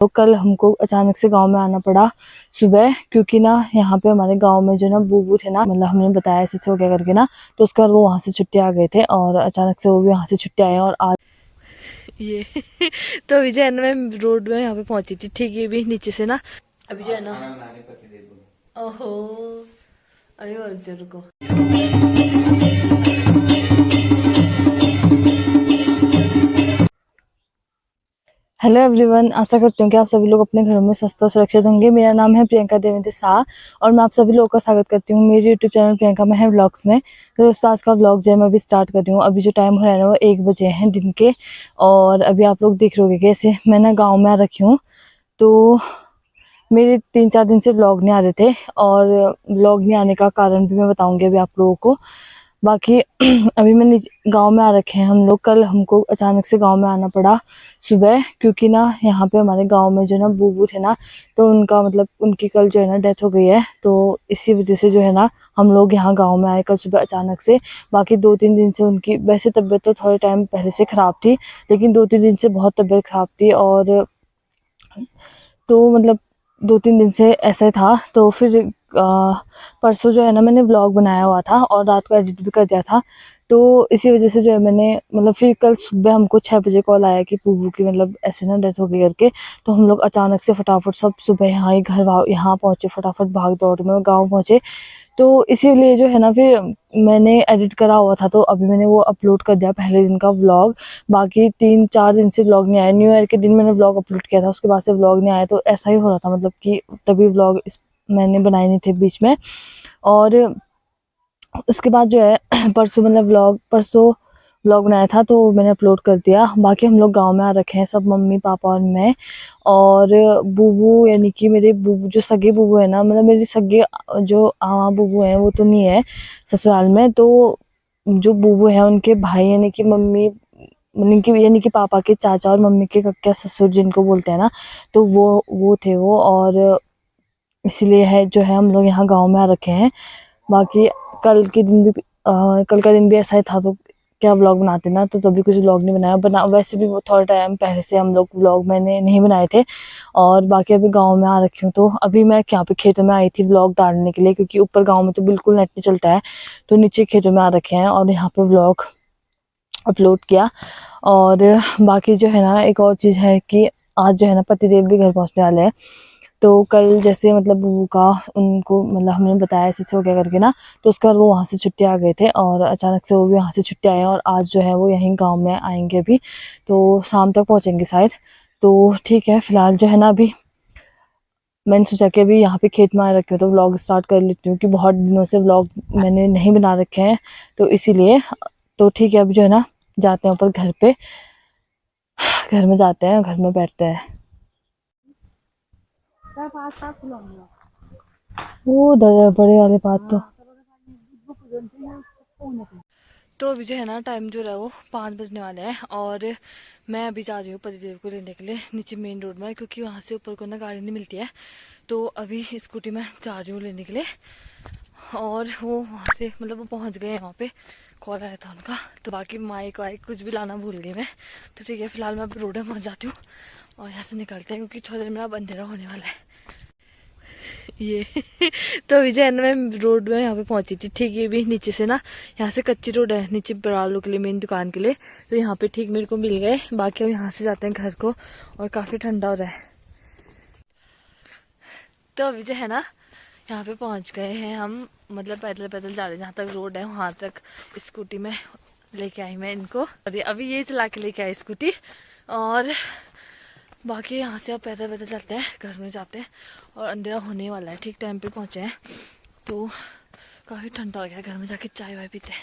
तो कल हमको अचानक से गांव में आना पड़ा सुबह, क्योंकि ना यहाँ पे हमारे गांव में जो ना बूबू थे ना, मतलब हमने बताया ऐसे हो गया करके ना, तो उसके बाद वो वहाँ से छुट्टी आ गए थे और अचानक से वो भी वहाँ से छुट्टी आए और आज ये तो अभी जो है ना मैं रोड में यहाँ पे पहुंची थी, ठीक ये भी नीचे से ना अभी जो है ना, ओहो अरे बोलते रुको। हेलो एवरीवन, आशा करती हूँ कि आप सभी लोग अपने घरों में स्वस्थ और सुरक्षित होंगे। मेरा नाम है प्रियंका देवेंद्र शाह और मैं आप सभी लोगों का स्वागत करती हूँ मेरे यूट्यूब चैनल प्रियंका महर व्लॉग्स में। तो दोस्तों आज का व्लॉग जो है मैं अभी स्टार्ट कर रही हूँ। अभी जो टाइम हो रहा है ना वो 1 बजे हैं दिन के, और अभी आप लोग देख रहे हो कैसे मैं ना गाँव में आ रखी हूँ। तो मेरे 3-4 दिन से व्लॉग नहीं आ रहे थे, और व्लॉग नहीं आने का कारण भी मैं बताऊंगी अभी आप लोगों को। बाकी अभी मैंने गांव में आ रखे हैं हम लोग। कल हमको अचानक से गांव में आना पड़ा सुबह, क्योंकि ना यहाँ पे हमारे गांव में जो ना बूबू थे ना, तो उनका मतलब उनकी कल जो है ना डेथ हो गई है। तो इसी वजह से जो है ना हम लोग यहाँ गांव में आए कल सुबह अचानक से। बाकी 2-3 दिन से उनकी वैसे तबीयत तो थोड़े टाइम पहले से ख़राब थी, लेकिन 2-3 दिन से बहुत तबीयत ख़राब थी। और तो मतलब 2-3 दिन से ऐसा ही था। तो फिर परसों जो है ना मैंने व्लॉग बनाया हुआ था और रात को एडिट भी कर दिया था। तो इसी वजह से जो है मैंने मतलब फिर कल सुबह हमको 6 बजे कॉल आया कि बूबू की मतलब ऐसे ना डेथ हो गई करके। तो हम लोग अचानक से फटाफट सब सुबह यहाँ ही घर यहाँ पहुँचे, फटाफट भाग दौड़ में गाँव पहुँचे। तो इसीलिए जो है ना फिर मैंने एडिट करा हुआ था, तो अभी मैंने वो अपलोड कर दिया पहले दिन का व्लॉग। बाकी 3-4 दिन से व्लॉग नहीं आया। न्यू ईयर के दिन मैंने व्लॉग अपलोड किया था, उसके बाद से व्लॉग नहीं आया। तो ऐसा ही हो रहा था, मतलब कि तभी व्लॉग मैंने बनाए नहीं थे बीच में। और उसके बाद जो है परसों मतलब परसों व्लॉग बनाया था तो मैंने अपलोड कर दिया। बाकी हम लोग गांव में आ रखे हैं सब, मम्मी पापा और मैं। और बूबू यानी कि मेरे बूबू जो सगे बूबू है ना, मतलब मेरे सगे जो बूबू हैं वो तो नहीं है ससुराल में। तो जो बूबू है उनके भाई यानी कि मम्मी यानी कि पापा के चाचा और मम्मी के कक्का ससुर जिनको बोलते हैं ना, तो वो थे वो। और इसलिए है जो है हम लोग यहाँ गांव में आ रखे हैं। बाकी कल का दिन भी ऐसा ही था, तो क्या व्लॉग बनाते ना, तो तभी कुछ व्लॉग नहीं बना वैसे भी वो थोड़ा टाइम पहले से हम लोग व्लॉग मैंने नहीं बनाए थे। और बाकी अभी गांव में आ रखी हूँ, तो अभी मैं यहाँ पे खेतों में आई थी व्लॉग डालने के लिए, क्योंकि ऊपर गांव में तो बिल्कुल नेट नहीं चलता है। तो नीचे खेतों में आ रखे हैं और यहाँ पे व्लॉग अपलोड किया। और बाकी जो है ना एक और चीज़ है कि आज जो है ना पतिदेव भी घर पहुँचने वाले हैं। तो कल जैसे मतलब बूबू का उनको मतलब हमने बताया ऐसे हो गया करके ना, तो उसके बाद वो वहाँ से छुट्टी आ गए थे और अचानक से वो भी वहाँ से छुट्टी आए और आज जो है वो यहीं गांव में आएंगे अभी। तो शाम तक पहुँचेंगे शायद। तो ठीक है, फिलहाल जो है ना अभी मैंने सोचा कि अभी यहाँ पे खेत में आ रखे हो तो व्लॉग स्टार्ट कर लेती हूँ, कि बहुत दिनों से व्लॉग मैंने नहीं बना रखे हैं, तो इसीलिए। तो ठीक है, अभी जो है ना जाते हैं ऊपर घर पे, घर में जाते हैं, घर में बैठते हैं। वो बड़े वाले बात तो तो अभी जो है ना टाइम जो है वो 5 बजने वाले हैं और मैं अभी जा रही हूँ पतिदेव को लेने के लिए नीचे मेन रोड में, क्योंकि वहाँ से ऊपर को ना गाड़ी नहीं मिलती है। तो अभी स्कूटी में जा रही हूँ लेने के लिए। और वो वहाँ से मतलब वो पहुँच गए हैं वहाँ पे, कॉल आया था उनका। तो बाकी माइक वाइक कुछ भी लाना भूल गई मैं। तो ठीक है, फिलहाल मैं अभी रोड में पहुँच जाती हूँ और यहाँ से निकलते हैं, क्योंकि थोड़ी देर में अब अंधेरा होने वाला है ये तो अभी जो है ना मैं रोड में यहाँ पे पहुंची थी, ठीक ये भी नीचे से ना, यहाँ से कच्ची रोड है नीचे बरालों के लिए, मेन दुकान के लिए। तो यहाँ पे ठीक मेरे को मिल गए। बाकी अब यहाँ से जाते हैं घर को, और काफ़ी ठंडा हो रहा है। तो अभी जो है ना यहाँ पे पहुँच गए हैं हम, मतलब पैदल पैदल जा रहे हैं जहाँ तक रोड है वहाँ तक। स्कूटी में लेके आई मैं इनको, और अभी ये चला के लेके आई स्कूटी। और बाकी यहाँ से अब पैदल पैदल चलते हैं, घर में जाते हैं, और अंधेरा होने वाला है। ठीक टाइम पे पहुँचे हैं, तो काफ़ी ठंडा हो गया। घर में जाके चाय वाय पीते हैं।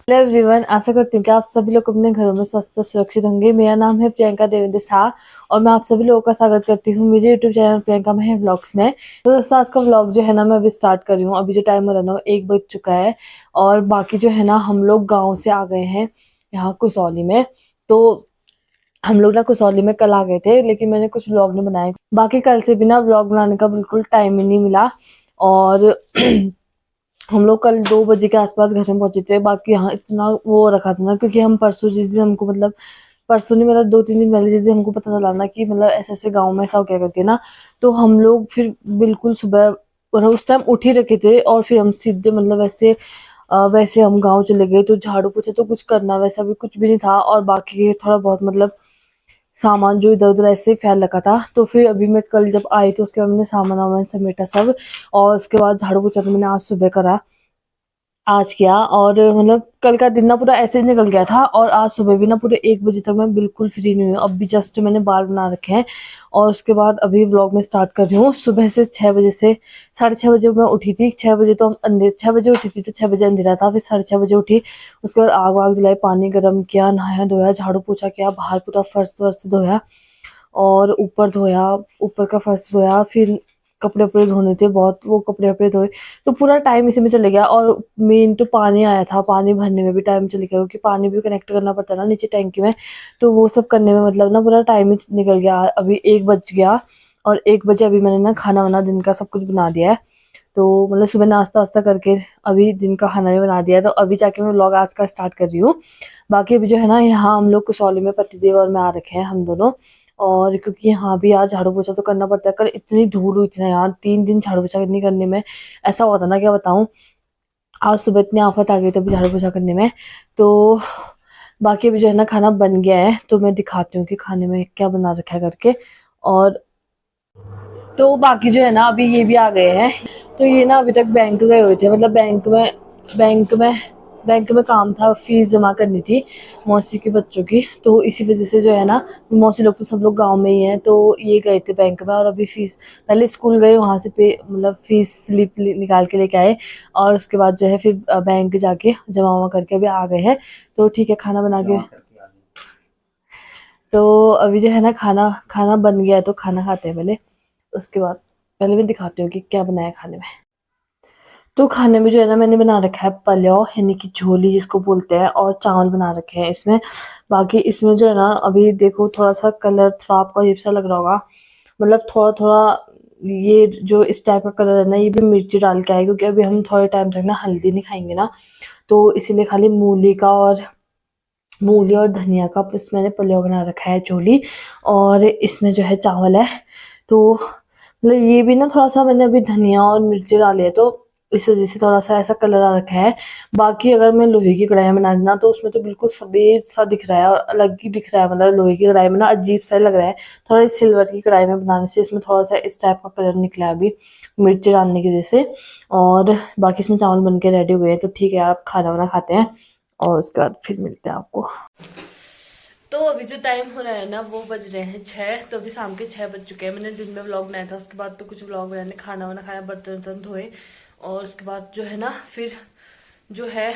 हेलो एवरीवन, आशा करती हूँ कि आप सभी लोग अपने घरों में स्वस्थ और सुरक्षित होंगे। मेरा नाम है प्रियंका देवेंद्र शाह और मैं आप सभी लोगों का स्वागत करती हूँ मेरे यूट्यूब चैनल प्रियंका महर व्लॉग्स में। तो दोस्तों आज का व्लॉग जो है ना मैं अभी स्टार्ट कर रही हूँ। अभी जो टाइम हो रहा है ना 1 बज चुका है, और बाकी जो है ना हम लोग गाँव से आ गए हैं यहाँ कसौली में। तो हम लोग ना कसौली में कल आ गए थे, लेकिन मैंने कुछ व्लॉग नहीं बनाए। बाकी कल से भी ना व्लॉग बनाने का बिल्कुल टाइम ही नहीं मिला। और हम लोग कल 2 बजे के आसपास घर में पहुंचे थे। बाकी यहाँ इतना वो रखा था ना, क्योंकि हम परसों जिस दिन हमको मतलब परसों नहीं मतलब 2-3 दिन पहले जैसे हमको पता चला ना कि मतलब ऐसे ऐसे गाँव में ऐसा हो गया करके ना, तो हम लोग फिर बिल्कुल सुबह मतलब उस टाइम उठ ही रखे थे और फिर हम सीधे मतलब वैसे हम गाँव चले गए, तो झाड़ू पोछा तो कुछ करना वैसा भी कुछ भी नहीं था, और बाकी थोड़ा बहुत मतलब सामान जो इधर-उधर ऐसे ही फैल रखा था। तो फिर अभी मैं कल जब आई तो उसके बाद मैंने सामान-वामान समेटा सब, और उसके बाद झाड़ू पोछा तो मैंने आज सुबह करा। आज किया, और मतलब कल का दिन ना पूरा ऐसे ही निकल गया था, और आज सुबह भी ना पूरे 1 बजे तक मैं बिल्कुल फ्री नहीं हुई। अब भी जस्ट मैंने बाल बना रखे हैं, और उसके बाद अभी व्लॉग में स्टार्ट कर रही हूँ। सुबह से 6 बजे से 6:30 बजे मैं उठी थी। 6 बजे तो 6 बजे उठी थी तो 6 बजे अंधेरा था, फिर 6:30 बजे उठी। उसके बाद आग वाग जलाई, पानी गर्म किया, नहाया धोया, झाड़ू पोछा किया, बाहर पूरा फर्श वर्श धोया, और ऊपर धोया, ऊपर का फर्श धोया, फिर कपड़े वपड़े धोने थे बहुत, वो कपड़े वपड़े धोए, तो पूरा टाइम इसी में चले गया। और मेन तो पानी आया था, पानी भरने में भी टाइम चले गया, क्योंकि पानी भी कनेक्ट करना पड़ता है ना नीचे टैंकी में, तो वो सब करने में मतलब ना पूरा टाइम ही निकल गया। अभी 1 बज गया, और 1 बजे अभी मैंने ना खाना वाना दिन का सब कुछ बना दिया है, तो मतलब सुबह नाश्ता वास्ता करके अभी दिन का खाना भी बना दिया है, तो अभी जाके मैं व्लॉग आज का स्टार्ट कर रही हूँ। बाकी अभी जो है ना, यहाँ हम लोग कसौली में पतिदेव और मैं आ रखे हैं हम दोनों, और क्योंकि यहाँ भी यार झाड़ू पोछा तो करना पड़ता है। कल इतनी धूल हुई थी ना यार, 3 दिन झाड़ू पोछा नहीं करने में ऐसा हुआ था ना, क्या बताऊँ। आज सुबह इतनी आफत आ गई थी अभी झाड़ू पोछा करने में। तो बाकी अभी जो है ना खाना बन गया है, तो मैं दिखाती हूँ कि खाने में क्या बना रखा है करके। और तो बाकी जो है ना अभी ये भी आ गए हैं, तो ये ना अभी तक बैंक गए हुए थे, मतलब बैंक में बैंक में काम था, फीस जमा करनी थी मौसी के बच्चों की, तो इसी वजह से जो है ना, मौसी लोग तो सब लोग गांव में ही हैं, तो ये गए थे बैंक में, और अभी फीस पहले स्कूल गए, वहाँ से पे मतलब फीस स्लिप निकाल के लेके आए, और उसके बाद जो है फिर बैंक जाके जमा वमा करके अभी आ गए हैं। तो ठीक है, खाना बना के, तो अभी जो है ना खाना खाना बन गया है, तो खाना खाते हैं पहले, उसके बाद पहले मैं दिखाती हूँ कि क्या बनाया खाने में। तो खाने में जो है ना, मैंने बना रखा है पलाव, यानी कि झोली जिसको बोलते हैं, और चावल बना रखे हैं इसमें। बाकी इसमें जो है ना, अभी देखो थोड़ा सा कलर थोड़ा आपको अजीब सा लग रहा होगा, मतलब थोड़ा थोड़ा ये जो इस टाइप का कलर है ना, ये भी मिर्ची डाल के आए, क्योंकि अभी हम थोड़े टाइम तक ना हल्दी नहीं खाएंगे ना, तो इसीलिए खाली मूली और धनिया का बस मैंने पुलाव बना रखा है झोली। और इसमें जो है चावल है, तो मतलब ये भी ना थोड़ा सा मैंने अभी धनिया और मिर्ची डाली है, तो इस वजह से थोड़ा सा ऐसा कलर आ रखा है। बाकी अगर मैं लोहे की कढ़ाई में बना देना, तो उसमें तो बिल्कुल सफेद सा दिख रहा है, और अलग ही दिख रहा है, मतलब लोहे की कढ़ाई में ना अजीब सा लग रहा है। थोड़ा सिल्वर की कढ़ाई में बनाने से इसमें थोड़ा सा इस टाइप का कलर निकला है अभी, मिर्ची डालने की वजह से। और बाकी इसमें चावल बन के रेडी हुए हैं, तो ठीक है आप खाना वाना खाते हैं, और उसके बाद फिर मिलते हैं आपको। तो अभी जो टाइम हो रहा है ना, वो बज रहे हैं 6, तो अभी शाम के 6 बज चुके हैं। मैंने दिन में व्लॉग बनाया था, उसके बाद तो कुछ व्लॉग बनाने, खाना वाना खाया, बर्तन वर्तन धोए, और उसके बाद जो है ना फिर जो है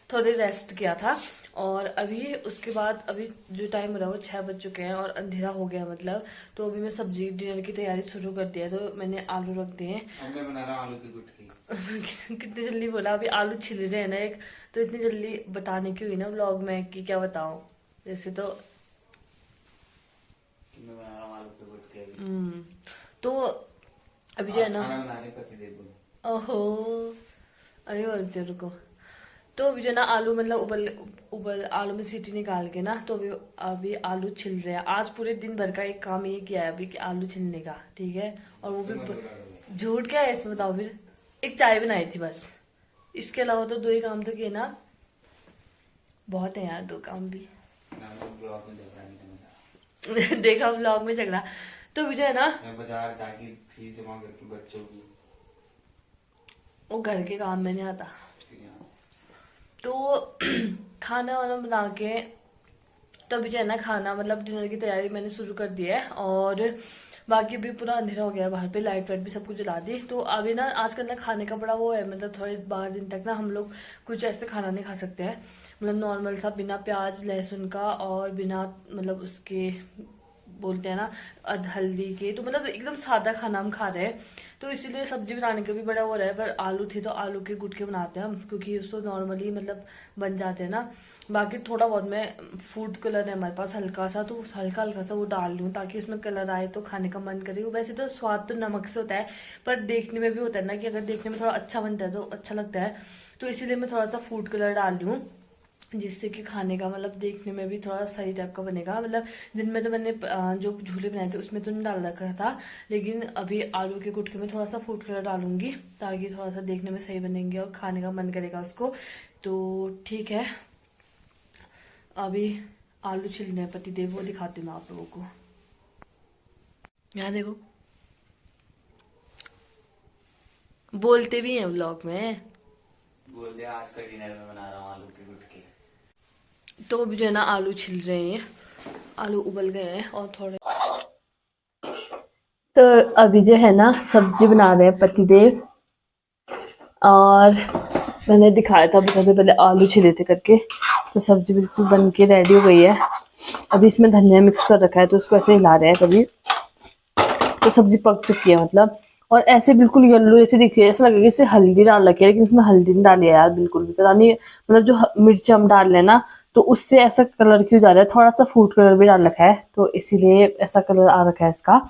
थोड़ी देर रेस्ट किया था। और अभी उसके बाद अभी जो टाइम हो रहा है वो 6 बज चुके हैं, और अंधेरा हो गया मतलब। तो अभी मैं सब्जी डिनर की तैयारी शुरू कर दी है, तो मैंने आलू रख दिए हैं। मैं बना रहा हूँ आलू की गुटकी। कितनी जल्दी बोला, अभी आलू छिल रहे हैं ना एक, तो इतनी जल्दी बताने की हुई ना व्लॉग में कि क्या बताऊं। जैसे तो मैं बना रहा हूँ आलू के गुटके। तो अभी जो है ना, खाना बनाने का दे दो। ओहो, अरे बोलते हो, रुको। तो अभी जो है ना आलू मतलब उबल उबल आलू में सीटी निकाल के ना, तो अभी अभी आलू छिल रहे हैं। आज पूरे दिन भर का एक काम ये किया है अभी कि आलू छिलने का, ठीक है। और वो भी झूठ क्या है इसमें, बताओ फिर। एक चाय बनाई थी बस, इसके अलावा तो 2 ही काम तो किए ना। बहुत है यार 2 काम भी। देखा व्लॉग में झगड़ा। तो विजय है ना, मैं बाजार जाके फीस जमा करके बच्चों की, वो घर के काम में नहीं आता। तो खाना वाना बना के, तो अभी जो है ना खाना मतलब डिनर की तैयारी मैंने शुरू कर दी है। और बाकी भी पूरा अंधेरा हो गया बाहर पे, लाइट वाइट भी सब कुछ जला दी। तो अभी ना आजकल ना खाने का बड़ा वो है, मतलब थोड़े 12 दिन तक ना हम लोग कुछ ऐसे खाना नहीं खा सकते हैं, मतलब नॉर्मल सा बिना प्याज लहसुन का, और बिना मतलब उसके बोलते हैं ना हल्दी के, तो मतलब एकदम सादा खाना हम खा रहे हैं। तो इसीलिए सब्जी बनाने का भी बड़ा हो रहा है। पर आलू थे तो आलू के गुटके बनाते हैं हम, क्योंकि उसको नॉर्मली मतलब बन जाते हैं ना। बाकी थोड़ा बहुत मैं फूड कलर है हमारे पास हल्का सा, तो हल्का हल्का सा वो डाल लूँ, ताकि उसमें कलर आए तो खाने का मन करे। वैसे तो स्वाद तो नमक से होता है, पर देखने में भी होता है ना कि अगर देखने में थोड़ा अच्छा बनता है तो अच्छा लगता है, तो इसीलिए मैं थोड़ा सा फूड कलर डाल लूँ। जिससे कि खाने का मतलब देखने में भी थोड़ा सही टाइप का बनेगा। मतलब दिन में तो मैंने जो झूले बनाए थे उसमें तो नहीं डाल रखा था, लेकिन अभी आलू के गुटके में थोड़ा सा फूड कलर डालूंगी ताकि थोड़ा सा देखने में सही बनेंगे और खाने का मन करेगा उसको। तो ठीक है, अभी आलू छिलने हैं पति देव, वो दिखाती हूँ मैं आप लोगों को। यहाँ देखो, बोलते भी हैं व्लॉग में। बोल दे आज का डिनर में बना रहा हूँ आलू के गुटके। तो अभी जो है ना आलू छिल रहे हैं, आलू उबल गए हैं और थोड़े। तो अभी जो है ना सब्जी बना रहे हैं पतिदेव, और मैंने दिखाया था अभी सबसे पहले आलू छिले थे करके। तो सब्जी बिल्कुल बन के रेडी हो गई है। अभी इसमें धनिया मिक्स कर रखा है तो उसको ऐसे हिला रहे हैं कभी। तो सब्जी पक चुकी है मतलब, और ऐसे बिल्कुल येलो जैसे दिख रही है, ऐसा लगेगा इससे हल्दी डाल रखी है, लेकिन इसमें हल्दी नहीं डाली है यार बिल्कुल भी। पता नहीं, मतलब जो मिर्च हम डाल रहे हैं ना तो उससे ऐसा कलर क्यों जा रहा है। थोड़ा सा फूड कलर भी डाल रखा है तो इसीलिए ऐसा कलर आ रखा है इसका।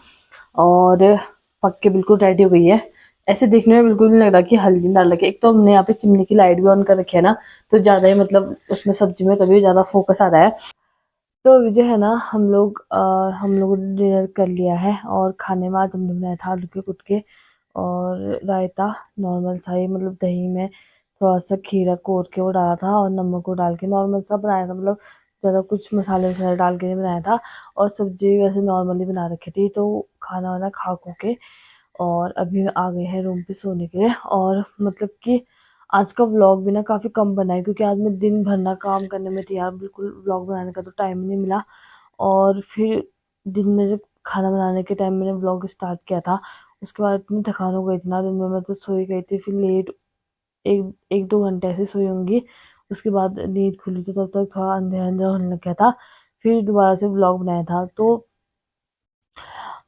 और पक के बिल्कुल रेडी हो गई है। ऐसे देखने में बिल्कुल नहीं लग रहा कि हल्दी डाल रखी है। एक तो हमने यहाँ पे चिमनी की लाइट भी ऑन कर रखी है ना, तो ज्यादा ही मतलब उसमें सब्जी में तभी ज्यादा फोकस आ रहा है। तो अभी जो है ना हम लोग ने डिनर कर लिया है, और खाने में आज हमने बनाया था आलू के गुटके और रायता। नॉर्मल सा ही, मतलब दही में थोड़ा सा खीरा कोट के वो डाला था और नमक को डाल के नॉर्मल सा बनाया था। मतलब ज़्यादा कुछ मसाले वसाले डाल के नहीं बनाया था। और सब्जी वैसे नॉर्मली बना रखी थी। तो खाना वाना खा खो के और अभी आ गए हैं रूम पे सोने के लिए। और मतलब कि आज का व्लॉग भी ना काफ़ी कम बना है, क्योंकि आज मैं दिन भर ना काम करने में थी यार, बिल्कुल व्लॉग बनाने का तो टाइम ही नहीं मिला। और फिर दिन में जब खाना बनाने के टाइम मैंने व्लॉग स्टार्ट किया था, उसके बाद इतनी थकान हो गई थी ना दिन में, मैं तो सोई गई थी। फिर लेट एक एक दो घंटे ऐसे सोई होंगी। उसके बाद नींद खुली तो तब तक थोड़ा अंधेरा अंधेरा होने लग गया था। फिर दोबारा से व्लॉग बनाया था। तो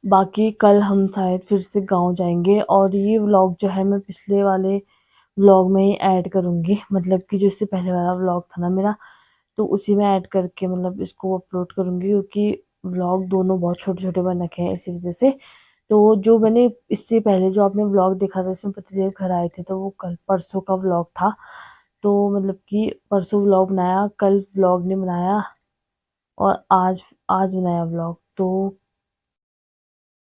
बाकी कल हम शायद फिर से गाँव जाएंगे, और ये व्लॉग जो है मैं पिछले वाले व्लॉग में ही ऐड करूँगी। मतलब कि जो इससे पहले वाला व्लॉग था ना मेरा, तो उसी में ऐड करके मतलब इसको अपलोड करूँगी, क्योंकि व्लॉग दोनों बहुत छोटे छोटे बन रखे हैं इसी वजह से। तो जो मैंने इससे पहले जो आपने व्लॉग देखा था इसमें पतिदेव घर आए थे, तो वो कल परसों का व्लॉग था। तो मतलब कि परसों व्लॉग बनाया, कल व्लॉग नहीं बनाया, और आज आज बनाया व्लॉग।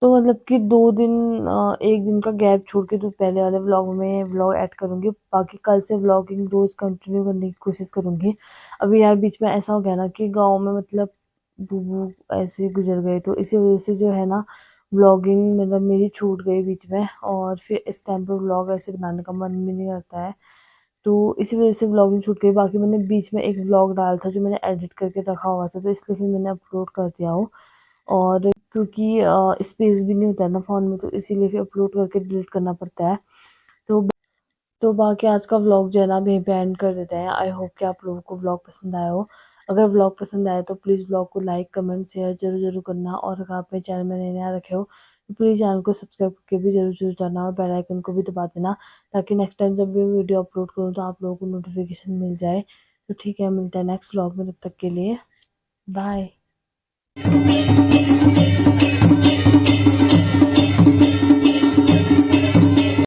तो मतलब कि 2 दिन, एक दिन का गैप छोड़ के तो पहले वाले व्लॉग में व्लॉग ऐड करूँगी। बाकी कल से व्लॉगिंग रोज़ कंटिन्यू करने की कोशिश करूँगी। अभी यार बीच में ऐसा हो गया ना कि गाँव में मतलब बूबू ऐसे गुजर गए, तो इसी वजह से जो है ना व्लॉगिंग मतलब मेरी छूट गई बीच में। और फिर इस टाइम पे व्लॉग ऐसे बनाने का मन भी नहीं करता है, तो इसी वजह से व्लॉगिंग छूट गई। बाकी मैंने बीच में एक व्लॉग डाला था जो मैंने एडिट करके रखा हुआ था, तो इसलिए फिर मैंने अपलोड कर दिया हो। और क्योंकि स्पेस भी नहीं होता है ना फ़ोन में, तो इसीलिए फिर अपलोड करके डिलीट करना पड़ता है। तो तो बाकी आज का व्लॉग जो है ना अभी यहीं पे एंड कर देते हैं। आई होप कि आप लोगों को व्लॉग पसंद आया हो। अगर व्लॉग पसंद आया तो प्लीज़ व्लॉग को लाइक कमेंट शेयर ज़रूर ज़रूर करना। और अगर आप मेरे चैनल में नए नया रखे हो तो प्लीज़ चैनल को सब्सक्राइब करके भी ज़रूर ज़रूर करना, और बेल आइकन को भी दबा देना, ताकि नेक्स्ट टाइम जब भी वीडियो अपलोड करूँ तो आप लोगों को नोटिफिकेशन मिल जाए। तो ठीक है, मिलता है नेक्स्ट व्लॉग में, तब तक के लिए बाय।